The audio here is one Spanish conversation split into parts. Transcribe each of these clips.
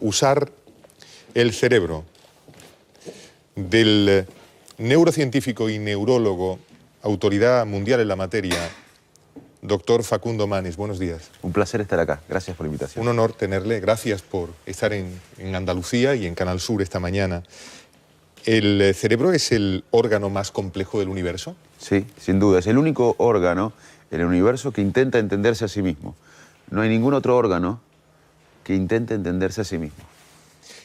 usar el cerebro del neurocientífico y neurólogo, autoridad mundial en la materia, doctor Facundo Manes. Buenos días. Un placer estar acá. Gracias por la invitación. Un honor tenerle. Gracias por estar en Andalucía y en Canal Sur esta mañana. ¿El cerebro es el órgano más complejo del universo? Sí, sin duda. Es el único órgano en el universo que intenta entenderse a sí mismo. No hay ningún otro órgano que intente entenderse a sí mismo.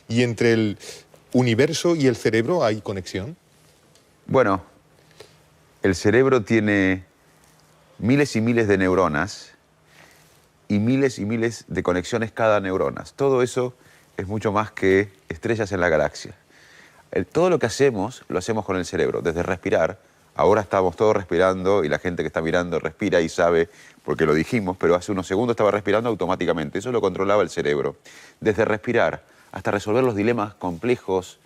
¿Y entre el universo y el cerebro hay conexión? Bueno, el cerebro tiene miles y miles de neuronas y miles de conexiones cada neurona. Todo eso es mucho más que estrellas en la galaxia. Todo lo que hacemos, lo hacemos con el cerebro, desde respirar. Ahora estamos todos respirando y la gente que está mirando respira y sabe porque lo dijimos, pero hace unos segundos estaba respirando automáticamente. Eso lo controlaba el cerebro. Desde respirar hasta resolver los dilemas complejos,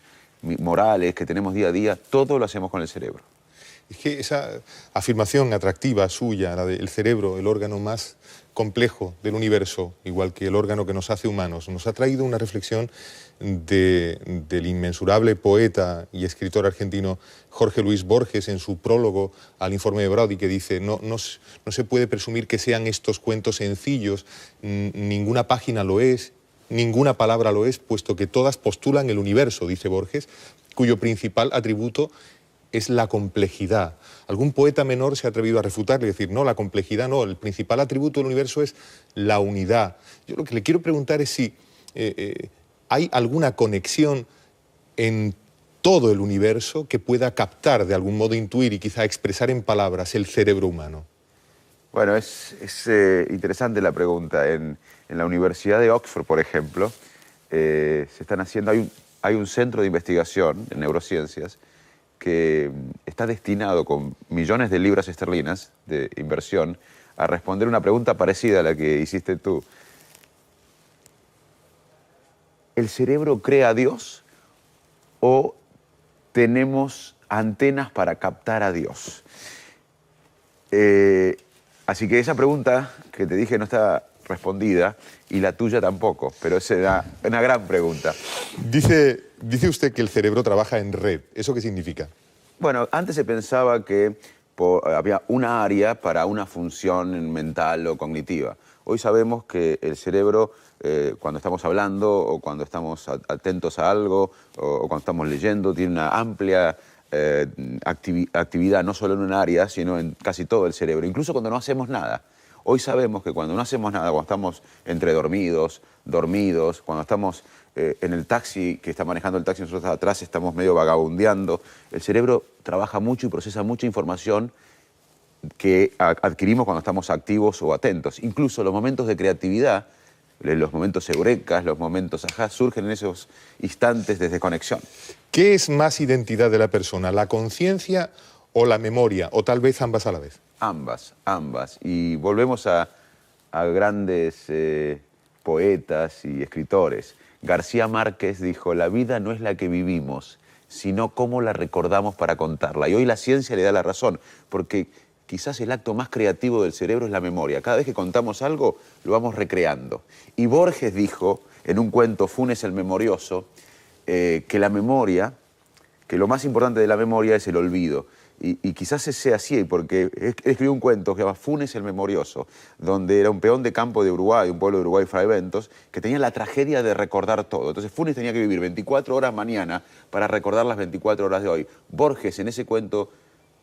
morales que tenemos día a día, todo lo hacemos con el cerebro. Es que esa afirmación atractiva suya, la del cerebro, el órgano más complejo del universo, igual que el órgano que nos hace humanos, nos ha traído una reflexión del inmensurable poeta y escritor argentino Jorge Luis Borges en su prólogo al informe de Brody, que dice: no se puede presumir que sean estos cuentos sencillos, ninguna página lo es, ninguna palabra lo es, puesto que todas postulan el universo, dice Borges, cuyo principal atributo es la complejidad. Algún poeta menor se ha atrevido a refutarle y decir: no, la complejidad no, el principal atributo del universo es la unidad. Yo lo que le quiero preguntar es si hay alguna conexión en todo el universo que pueda captar, de algún modo intuir y quizá expresar en palabras el cerebro humano. Bueno, es interesante la pregunta. En la Universidad de Oxford, por ejemplo, se están haciendo, hay un centro de investigación en neurociencias que está destinado con millones de libras esterlinas de inversión a responder una pregunta parecida a la que hiciste tú. ¿El cerebro crea a Dios o tenemos antenas para captar a Dios? Así que esa pregunta que te dije no está respondida y la tuya tampoco, pero es una gran pregunta. Dice usted que el cerebro trabaja en red. ¿Eso qué significa? Bueno, antes se pensaba que había una área para una función mental o cognitiva. Hoy sabemos que el cerebro, cuando estamos hablando o cuando estamos atentos a algo o cuando estamos leyendo, tiene una amplia actividad, no solo en un área, sino en casi todo el cerebro, incluso cuando no hacemos nada. Hoy sabemos que cuando no hacemos nada, cuando estamos entre dormidos, cuando estamos en el taxi, que está manejando el taxi, nosotros atrás estamos medio vagabundeando, el cerebro trabaja mucho y procesa mucha información que adquirimos cuando estamos activos o atentos. Incluso los momentos de creatividad, los momentos eurekas, los momentos ajá, surgen en esos instantes de desconexión. ¿Qué es más identidad de la persona, la conciencia o la memoria, o tal vez ambas a la vez? Ambas. Y volvemos a grandes poetas y escritores. García Márquez dijo: la vida no es la que vivimos, sino cómo la recordamos para contarla. Y hoy la ciencia le da la razón, porque quizás el acto más creativo del cerebro es la memoria. Cada vez que contamos algo, lo vamos recreando. Y Borges dijo, en un cuento, Funes el Memorioso, que la memoria, que lo más importante de la memoria es el olvido. Y quizás sea así, porque él escribió un cuento que se llama Funes el Memorioso, donde era un peón de campo de Uruguay, un pueblo de Uruguay, Fray Bentos, que tenía la tragedia de recordar todo. Entonces Funes tenía que vivir 24 horas mañana para recordar las 24 horas de hoy. Borges en ese cuento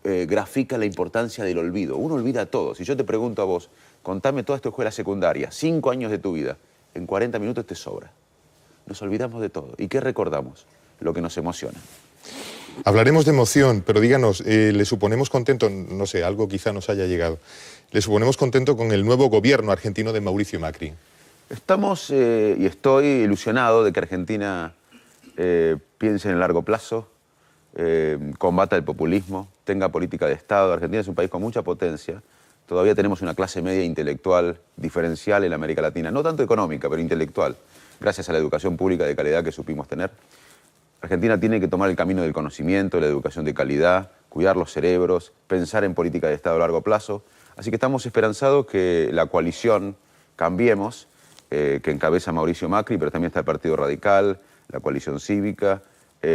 grafica la importancia del olvido. Uno olvida todo. Si yo te pregunto a vos, contame toda esta escuela secundaria, 5 años de tu vida, en 40 minutos te sobra. Nos olvidamos de todo. ¿Y qué recordamos? Lo que nos emociona. Hablaremos de emoción, pero díganos, ¿le suponemos contento? No sé, algo quizá nos haya llegado. ¿Le suponemos contento con el nuevo gobierno argentino de Mauricio Macri? Estamos, y estoy ilusionado de que Argentina piense en el largo plazo, combata el populismo, tenga política de Estado. Argentina es un país con mucha potencia. Todavía tenemos una clase media intelectual diferencial en América Latina. No tanto económica, pero intelectual, gracias a la educación pública de calidad que supimos tener. Argentina tiene que tomar el camino del conocimiento, la educación de calidad, cuidar los cerebros, pensar en política de Estado a largo plazo. Así que estamos esperanzados que la coalición Cambiemos que encabeza Mauricio Macri, pero también está el Partido Radical, la coalición cívica,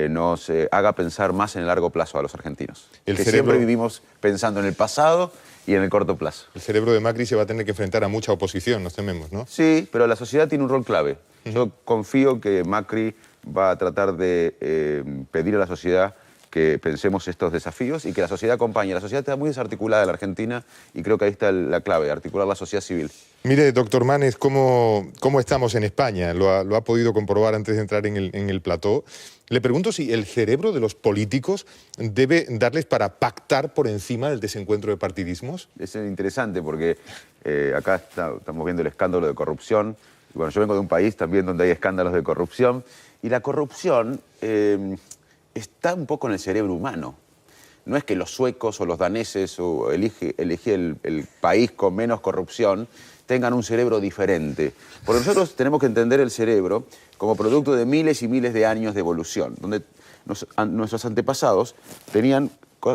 nos haga pensar más en el largo plazo a los argentinos. Siempre vivimos pensando en el pasado y en el corto plazo. El cerebro de Macri se va a tener que enfrentar a mucha oposición, nos tememos, ¿no? Sí, pero la sociedad tiene un rol clave. Yo confío que Macri va a tratar de pedir a la sociedad que pensemos estos desafíos y que la sociedad acompañe. La sociedad está muy desarticulada en la Argentina y creo que ahí está la clave, articular la sociedad civil. Mire, doctor Manes, ¿cómo estamos en España? Lo ha podido comprobar antes de entrar en el plató. Le pregunto si el cerebro de los políticos debe darles para pactar por encima del desencuentro de partidismos. Es interesante porque acá estamos viendo el escándalo de corrupción. Y bueno, yo vengo de un país también donde hay escándalos de corrupción. Y la corrupción está un poco en el cerebro humano. No es que los suecos o los daneses o elige el país con menos corrupción tengan un cerebro diferente. Porque nosotros tenemos que entender el cerebro como producto de miles y miles de años de evolución, donde nuestros antepasados tenían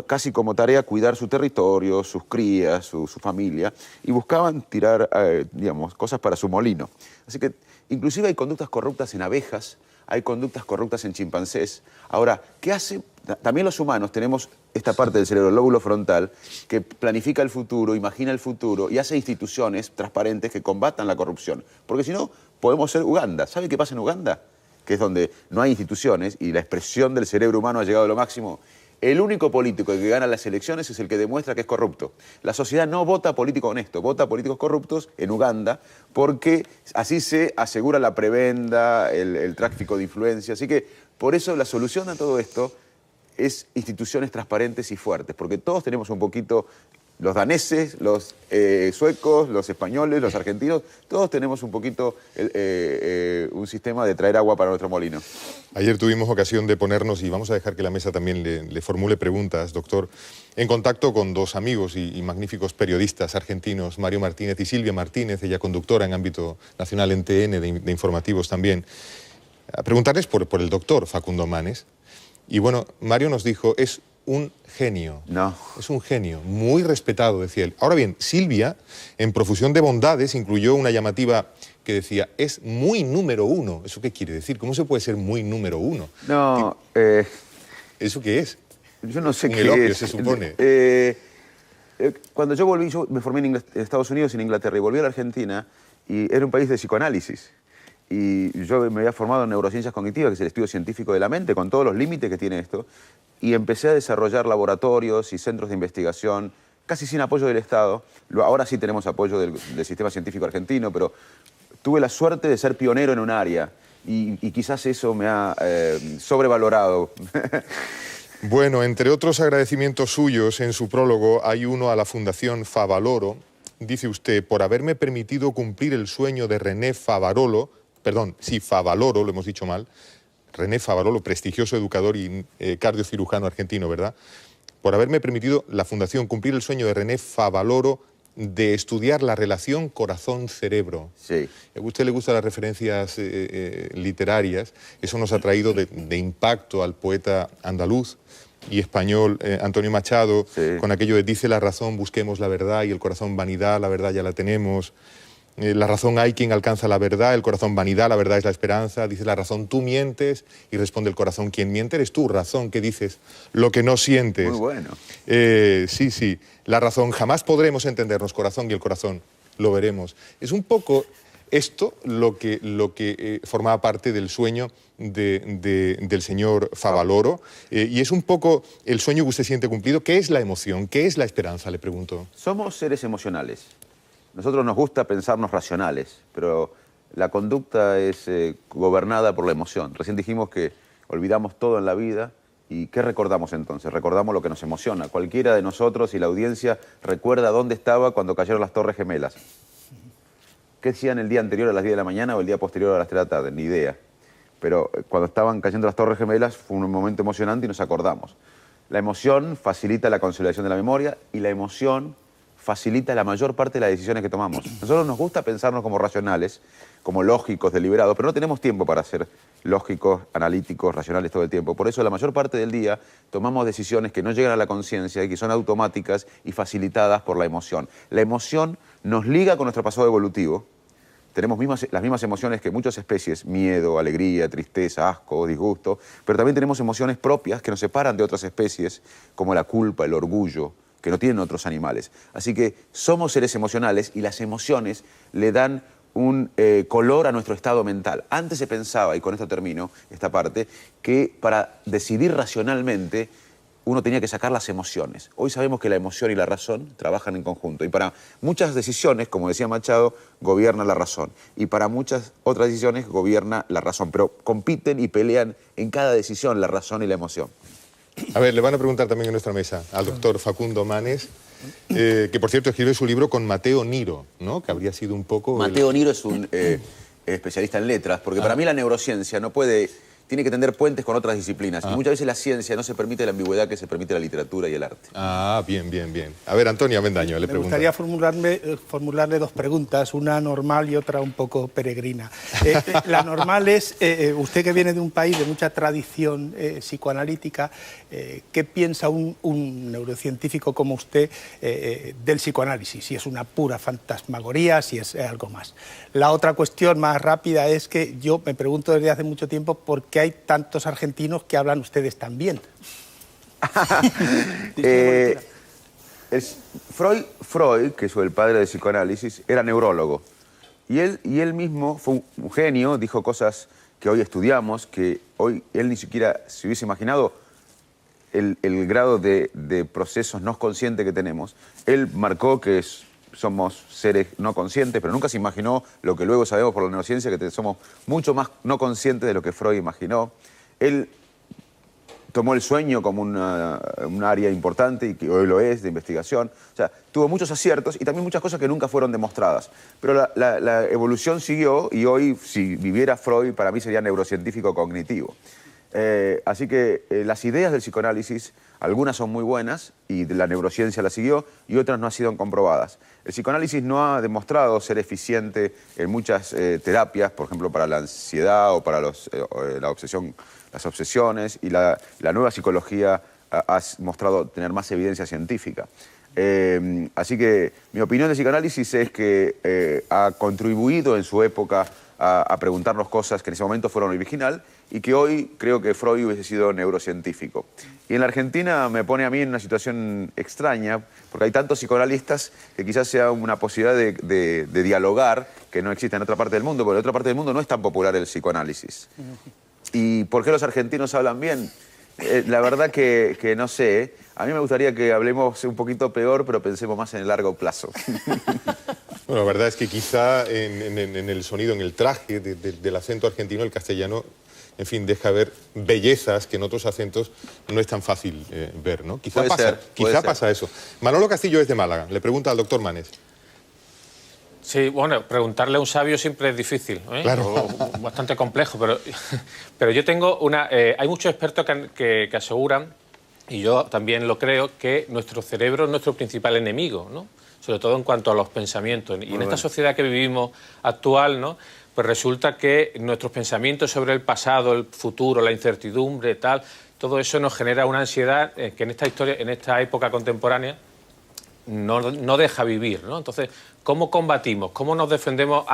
casi como tarea cuidar su territorio, sus crías, su familia, y buscaban tirar, digamos, cosas para su molino. Así que inclusive hay conductas corruptas en abejas, hay conductas corruptas en chimpancés. Ahora, ¿qué hace? También los humanos tenemos esta parte del cerebro, el lóbulo frontal, que planifica el futuro, imagina el futuro y hace instituciones transparentes que combatan la corrupción. Porque si no, podemos ser Uganda. ¿Sabe qué pasa en Uganda? Que es donde no hay instituciones y la expresión del cerebro humano ha llegado a lo máximo. El único político que gana las elecciones es el que demuestra que es corrupto. La sociedad no vota a políticos honestos, vota a políticos corruptos en Uganda porque así se asegura la prebenda, el tráfico de influencia. Así que por eso la solución a todo esto es instituciones transparentes y fuertes, porque todos tenemos un poquito, los daneses, los suecos, los españoles, los argentinos, todos tenemos un poquito un sistema de traer agua para nuestro molino. Ayer tuvimos ocasión de ponernos, y vamos a dejar que la mesa también le formule preguntas, doctor, en contacto con dos amigos y magníficos periodistas argentinos, Mario Martínez y Silvia Martínez, ella conductora en ámbito nacional en TN, de informativos también, a preguntarles por el doctor Facundo Manes. Y bueno, Mario nos dijo, es un genio. No. Es un genio, muy respetado, decía él. Ahora bien, Silvia, en profusión de bondades, incluyó una llamativa que decía, es muy número uno. ¿Eso qué quiere decir? ¿Cómo se puede ser muy número uno? No, ¿Eso qué es? Yo no sé un qué elogio, es. Se supone. Cuando yo volví, yo me formé en Estados Unidos y en Inglaterra, y volví a la Argentina, y era un país de psicoanálisis. Y yo me había formado en neurociencias cognitivas, que es el estudio científico de la mente, con todos los límites que tiene esto, y empecé a desarrollar laboratorios y centros de investigación, casi sin apoyo del Estado. Ahora sí tenemos apoyo del sistema científico argentino, pero tuve la suerte de ser pionero en un área, y quizás eso me ha sobrevalorado. Bueno, entre otros agradecimientos suyos, en su prólogo hay uno a la Fundación Favaloro. Dice usted, por haberme permitido cumplir el sueño de René Favaloro, perdón, sí, Favaloro, lo hemos dicho mal, René Favaloro, prestigioso educador y cardiocirujano argentino, ¿verdad? Por haberme permitido la Fundación cumplir el sueño de René Favaloro de estudiar la relación corazón-cerebro. Sí. A usted le gustan las referencias literarias, eso nos ha traído de impacto al poeta andaluz y español Antonio Machado, sí, con aquello de dice la razón, busquemos la verdad, y el corazón vanidad, la verdad ya la tenemos. La razón hay quien alcanza la verdad, el corazón vanidad, la verdad es la esperanza. Dice la razón, tú mientes, y responde el corazón, quien miente eres tú, razón, que dices lo que no sientes. Muy bueno. Sí, la razón, jamás podremos entendernos, corazón, y el corazón lo veremos. Es un poco esto lo que formaba parte del sueño del señor Favaloro, y es un poco el sueño que usted siente cumplido. ¿Qué es la emoción? ¿Qué es la esperanza? Le pregunto. Somos seres emocionales. Nosotros nos gusta pensarnos racionales, pero la conducta es gobernada por la emoción. Recién dijimos que olvidamos todo en la vida, ¿y qué recordamos entonces? Recordamos lo que nos emociona. Cualquiera de nosotros y la audiencia recuerda dónde estaba cuando cayeron las Torres Gemelas. ¿Qué decían el día anterior a las 10 de la mañana o el día posterior a las 3 de la tarde? Ni idea. Pero cuando estaban cayendo las Torres Gemelas fue un momento emocionante y nos acordamos. La emoción facilita la consolidación de la memoria y la emoción facilita la mayor parte de las decisiones que tomamos. Nosotros nos gusta pensarnos como racionales, como lógicos, deliberados, pero no tenemos tiempo para ser lógicos, analíticos, racionales todo el tiempo. Por eso la mayor parte del día tomamos decisiones que no llegan a la conciencia y que son automáticas y facilitadas por la emoción. La emoción nos liga con nuestro pasado evolutivo tenemos las mismas emociones que muchas especies, miedo, alegría, tristeza, asco, disgusto, pero también tenemos emociones propias que nos separan de otras especies, como la culpa, el orgullo, que no tienen otros animales. Así que somos seres emocionales y las emociones le dan un color a nuestro estado mental. Antes se pensaba, y con esto termino esta parte, que para decidir racionalmente uno tenía que sacar las emociones. Hoy sabemos que la emoción y la razón trabajan en conjunto. Y para muchas decisiones, como decía Machado, gobierna la razón. Y para muchas otras decisiones gobierna la razón. Pero compiten y pelean en cada decisión la razón y la emoción. A ver, le van a preguntar también en nuestra mesa al doctor Facundo Manes, que por cierto escribe su libro con Matteo Niro, ¿no? Que habría sido un poco... Matteo Niro es un especialista en letras, porque para mí la neurociencia no puede... Tiene que tender puentes con otras disciplinas. Y muchas veces la ciencia no se permite la ambigüedad que se permite la literatura y el arte. Ah, bien, bien, bien. A ver, Antonio Avendaño, le pregunto. Me gustaría formularle dos preguntas, una normal y otra un poco peregrina. La normal es, usted que viene de un país de mucha tradición psicoanalítica, ¿qué piensa un neurocientífico como usted del psicoanálisis? Si es una pura fantasmagoría, si es algo más. La otra cuestión más rápida es que yo me pregunto desde hace mucho tiempo por qué hay tantos argentinos que hablan ustedes tan bien. Freud, que es el padre del psicoanálisis, era neurólogo. Y él mismo fue un genio, dijo cosas que hoy estudiamos, que hoy él ni siquiera se hubiese imaginado el grado de procesos no conscientes que tenemos. Él marcó que somos seres no conscientes, pero nunca se imaginó lo que luego sabemos por la neurociencia, que somos mucho más no conscientes de lo que Freud imaginó. Él tomó el sueño como un área importante y que hoy lo es, de investigación. O sea, tuvo muchos aciertos y también muchas cosas que nunca fueron demostradas. Pero la evolución siguió y hoy, si viviera Freud, para mí sería neurocientífico cognitivo. Así que las ideas del psicoanálisis, algunas son muy buenas y la neurociencia las siguió y otras no han sido comprobadas. El psicoanálisis no ha demostrado ser eficiente en muchas terapias, por ejemplo, para la ansiedad o para la obsesión, las obsesiones, y la nueva psicología ha mostrado tener más evidencia científica. Así que mi opinión del psicoanálisis es que ha contribuido en su época a preguntarnos cosas que en ese momento fueron original y que hoy creo que Freud hubiese sido neurocientífico. Y en la Argentina me pone a mí en una situación extraña, porque hay tantos psicoanalistas que quizás sea una posibilidad de dialogar que no existe en otra parte del mundo, porque en otra parte del mundo no es tan popular el psicoanálisis. ¿Y por qué los argentinos hablan bien? La verdad que no sé. A mí me gustaría que hablemos un poquito peor, pero pensemos más en el largo plazo. Bueno, la verdad es que quizá en el sonido, en el traje del acento argentino, el castellano, en fin, deja ver bellezas que en otros acentos no es tan fácil ver, ¿no? Quizá pasa eso. Manolo Castillo es de Málaga. Le pregunta al doctor Manes. Sí, bueno, preguntarle a un sabio siempre es difícil, ¿eh? Claro. Bastante complejo, pero yo tengo una... hay muchos expertos que aseguran, y yo también lo creo, que nuestro cerebro es nuestro principal enemigo, ¿no? Sobre todo en cuanto a los pensamientos. Y en esta sociedad que vivimos actual, ¿no? Pues resulta que nuestros pensamientos sobre el pasado, el futuro, la incertidumbre, tal, todo eso nos genera una ansiedad que en esta historia, en esta época contemporánea, no deja vivir, ¿no? Entonces, ¿cómo combatimos? ¿Cómo nos defendemos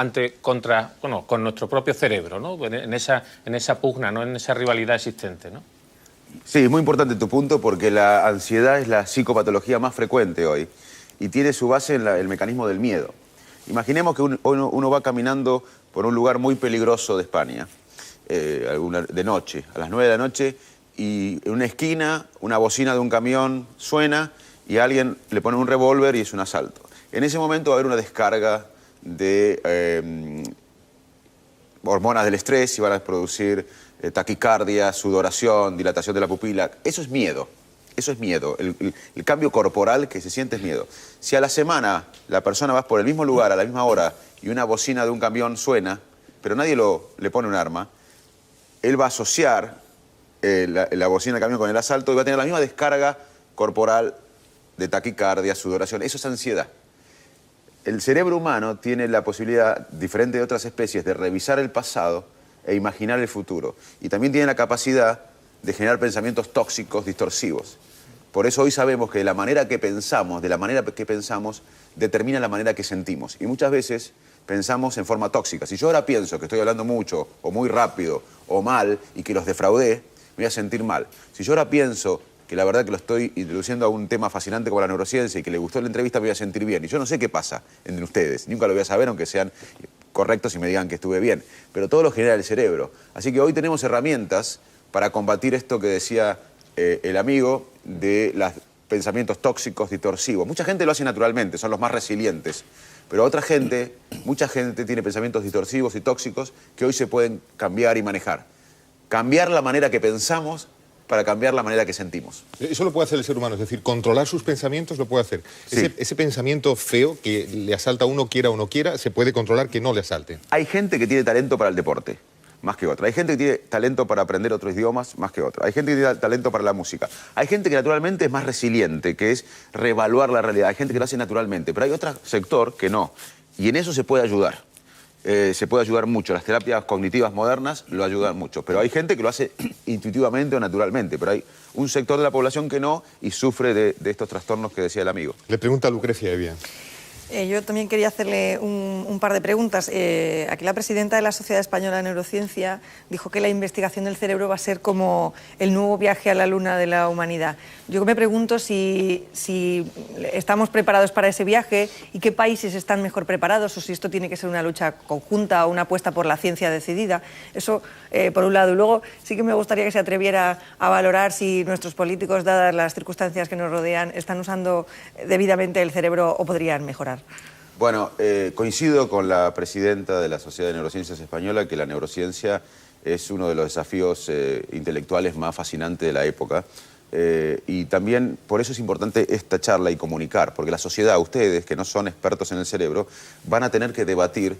con nuestro propio cerebro, ¿no? En esa pugna, ¿no? En esa rivalidad existente, ¿no? Sí, es muy importante tu punto porque la ansiedad es la psicopatología más frecuente hoy y tiene su base en el mecanismo del miedo. Imaginemos que uno va caminando por un lugar muy peligroso de España, de noche, a las 9 de la noche, y en una esquina una bocina de un camión suena y alguien le pone un revólver y es un asalto. En ese momento va a haber una descarga de hormonas del estrés y van a producir taquicardia, sudoración, dilatación de la pupila. Eso es miedo. Eso es miedo. El cambio corporal que se siente es miedo. Si a la semana la persona va por el mismo lugar a la misma hora y una bocina de un camión suena, pero nadie le pone un arma, él va a asociar la bocina del camión con el asalto y va a tener la misma descarga corporal de taquicardia, sudoración. Eso es ansiedad. El cerebro humano tiene la posibilidad, diferente de otras especies, de revisar el pasado e imaginar el futuro. Y también tiene la capacidad de generar pensamientos tóxicos, distorsivos. Por eso hoy sabemos que de la manera que pensamos determina la manera que sentimos. Y muchas veces pensamos en forma tóxica. Si yo ahora pienso que estoy hablando mucho, o muy rápido, o mal, y que los defraudé, me voy a sentir mal. Si yo ahora pienso que la verdad que lo estoy introduciendo a un tema fascinante como la neurociencia y que le gustó la entrevista, me voy a sentir bien. Y yo no sé qué pasa entre ustedes, nunca lo voy a saber, aunque sean correctos y me digan que estuve bien. Pero todo lo genera el cerebro. Así que hoy tenemos herramientas para combatir esto que decía el amigo de los pensamientos tóxicos, distorsivos. Mucha gente lo hace naturalmente, son los más resilientes. Pero otra gente, mucha gente tiene pensamientos distorsivos y tóxicos que hoy se pueden cambiar y manejar. Cambiar la manera que pensamos para cambiar la manera que sentimos. Eso lo puede hacer el ser humano, es decir, controlar sus pensamientos lo puede hacer. Sí. Ese pensamiento feo que le asalta a uno, quiera o no quiera, se puede controlar que no le asalte. Hay gente que tiene talento para el deporte, más que otra. Hay gente que tiene talento para aprender otros idiomas, más que otra. Hay gente que tiene talento para la música. Hay gente que naturalmente es más resiliente, que es reevaluar la realidad. Hay gente que lo hace naturalmente, pero hay otro sector que no. Y en eso se puede ayudar. Se puede ayudar mucho. Las terapias cognitivas modernas lo ayudan mucho. Pero hay gente que lo hace intuitivamente o naturalmente. Pero hay un sector de la población que no y sufre de estos trastornos que decía el amigo. Le pregunta a Lucrecia Evia. Yo también quería hacerle un par de preguntas. Aquí la presidenta de la Sociedad Española de Neurociencia dijo que la investigación del cerebro va a ser como el nuevo viaje a la luna de la humanidad. Yo me pregunto si estamos preparados para ese viaje y qué países están mejor preparados, o si esto tiene que ser una lucha conjunta o una apuesta por la ciencia decidida. Eso, por un lado. Y luego sí que me gustaría que se atreviera a valorar si nuestros políticos, dadas las circunstancias que nos rodean, están usando debidamente el cerebro o podrían mejorar. Bueno, coincido con la presidenta de la Sociedad de Neurociencias Española que la neurociencia es uno de los desafíos intelectuales más fascinantes de la época. Y también por eso es importante esta charla y comunicar, porque la sociedad, ustedes que no son expertos en el cerebro, van a tener que debatir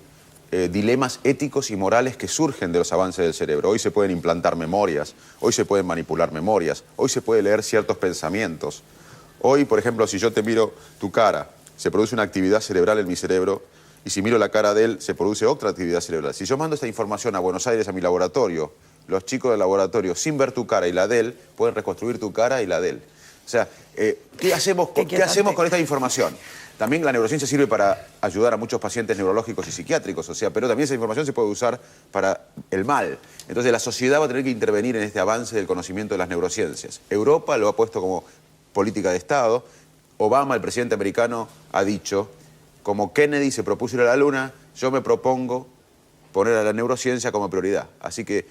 dilemas éticos y morales que surgen de los avances del cerebro. Hoy se pueden implantar memorias, hoy se pueden manipular memorias, hoy se puede leer ciertos pensamientos. Hoy, por ejemplo, si yo te miro tu cara, se produce una actividad cerebral en mi cerebro, y si miro la cara de él, se produce otra actividad cerebral. Si yo mando esta información a Buenos Aires, a mi laboratorio, los chicos del laboratorio, sin ver tu cara y la de él, pueden reconstruir tu cara y la de él. O sea, ¿qué hacemos con esta información? También la neurociencia sirve para ayudar a muchos pacientes neurológicos y psiquiátricos, o sea, pero también esa información se puede usar para el mal. Entonces la sociedad va a tener que intervenir en este avance del conocimiento de las neurociencias. Europa lo ha puesto como política de Estado. Obama, el presidente americano, ha dicho, como Kennedy se propuso ir a la luna, yo me propongo poner a la neurociencia como prioridad. Así que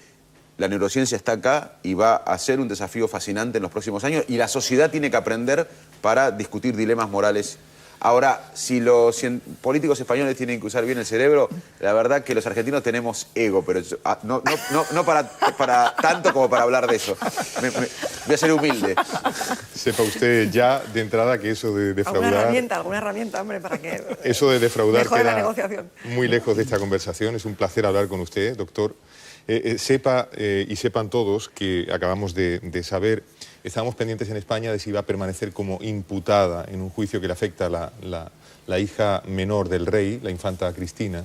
la neurociencia está acá y va a ser un desafío fascinante en los próximos años y la sociedad tiene que aprender para discutir dilemas morales. Ahora, si los políticos españoles tienen que usar bien el cerebro, la verdad que los argentinos tenemos ego, pero no para tanto como para hablar de eso. Voy a ser humilde. Sepa usted ya de entrada que eso de defraudar... Alguna herramienta, hombre, para que eso de defraudar mejore la queda negociación. muy lejos de esta conversación. Es un placer hablar con usted, doctor. Sepa y sepan todos que acabamos de saber, estábamos pendientes en España de si iba a permanecer como imputada en un juicio que le afecta a la hija menor del rey, la infanta Cristina,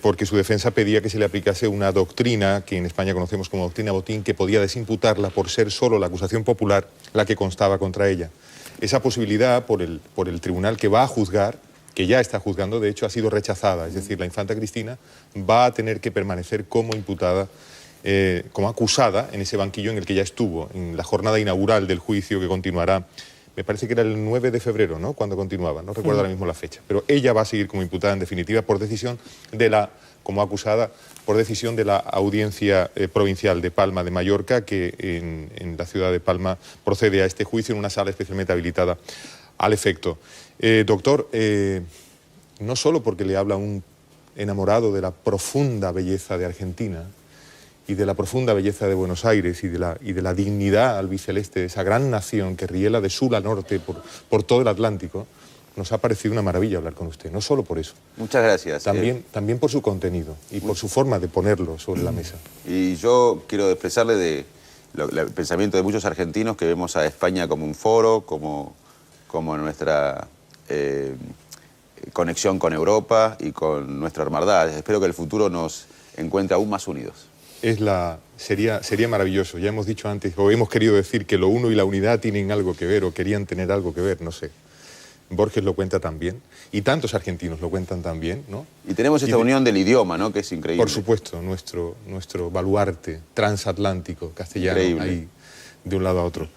porque su defensa pedía que se le aplicase una doctrina que en España conocemos como doctrina Botín, que podía desimputarla por ser solo la acusación popular la que constaba contra ella. Esa posibilidad por el tribunal que va a juzgar, que ya está juzgando, de hecho ha sido rechazada, es decir, la infanta Cristina va a tener que permanecer como imputada, como acusada en ese banquillo en el que ya estuvo, en la jornada inaugural del juicio que continuará, me parece que era el 9 de febrero, ¿no?, cuando continuaba, no recuerdo ahora mismo la fecha, pero ella va a seguir como imputada en definitiva por decisión como acusada, por decisión de la Audiencia Provincial de Palma de Mallorca, que en la ciudad de Palma procede a este juicio en una sala especialmente habilitada al efecto. Doctor, no solo porque le habla un enamorado de la profunda belleza de Argentina y de la profunda belleza de Buenos Aires y de la dignidad albiceleste de esa gran nación que riela de sur a norte por todo el Atlántico, nos ha parecido una maravilla hablar con usted, no solo por eso. Muchas gracias. También por su contenido y por su forma de ponerlo sobre la mesa. Y yo quiero expresarle el pensamiento de muchos argentinos que vemos a España como un foro, como nuestra conexión con Europa y con nuestra hermandad. Espero que el futuro nos encuentre aún más unidos. Sería maravilloso. Ya hemos dicho antes, o hemos querido decir que lo uno y la unidad tienen algo que ver, o querían tener algo que ver, no sé. Borges lo cuenta también, y tantos argentinos lo cuentan también, ¿no? Y tenemos esta unión del idioma, ¿no? Que es increíble. Por supuesto, nuestro baluarte transatlántico, castellano, Increíble. ahí de un lado a otro.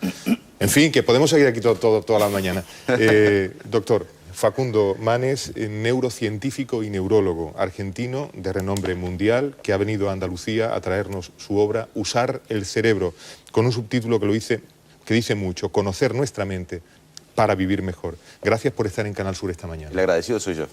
En fin, que podemos seguir aquí toda la mañana. Doctor Facundo Manes, neurocientífico y neurólogo argentino de renombre mundial, que ha venido a Andalucía a traernos su obra Usar el cerebro, con un subtítulo que dice mucho: conocer nuestra mente para vivir mejor. Gracias por estar en Canal Sur esta mañana. El agradecido soy yo.